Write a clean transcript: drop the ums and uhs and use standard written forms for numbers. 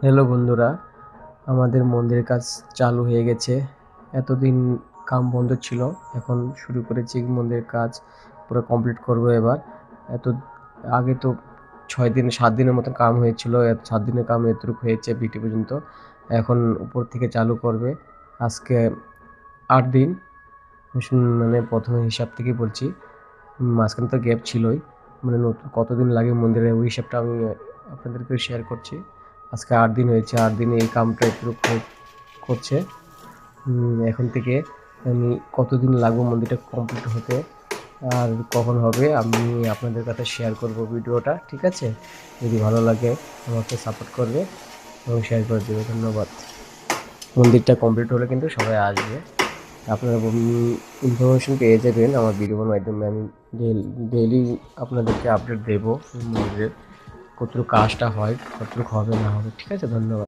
Hello বন্ধুরা, আমাদের মন্দিরের কাজ চালু হয়ে গেছে। এতদিন কাম বন্ধ ছিল, এখন শুরু করেছি মন্দিরের কাজ পুরো কমপ্লিট করব এবার। এত আগে তো 7 দিনের মতো কাম হয়েছিল, 7 দিনের কাম এতটুকু হয়েছে বিটি পর্যন্ত। এখন উপর থেকে চালু করবে। আজকে 8 দিন, মানে প্রথমে হিসাব থেকে বলছি। মাঝখানে তো গ্যাপ ছিলই, মানে নতুন কতদিন লাগে মন্দিরে ওই হিসাবটা আমি আপনাদেরকে শেয়ার করছি। আজকে 8 দিন হয়েছে, 8 দিনে এই কামটা একটু করছে। এখন থেকে আমি কতদিন লাগবে মন্দিরটা কমপ্লিট হতে আর কখন হবে আমি আপনাদের কাছে শেয়ার করব ভিডিওটা, ঠিক আছে? যদি ভালো লাগে আমাকে সাপোর্ট করবে এবং শেয়ার করে দেবে। ধন্যবাদ। মন্দিরটা কমপ্লিট হলে কিন্তু সবাই আসবে। আপনারা ইনফরমেশন পেয়ে যাবেন আমার ভিডিওর মাধ্যমে। আমি ডেইলি আপনাদেরকে আপডেট দেবো মন্দিরের কতটুকু কাজটা হয়, কতটুকু হবে না হবে, ঠিক আছে? ধন্যবাদ।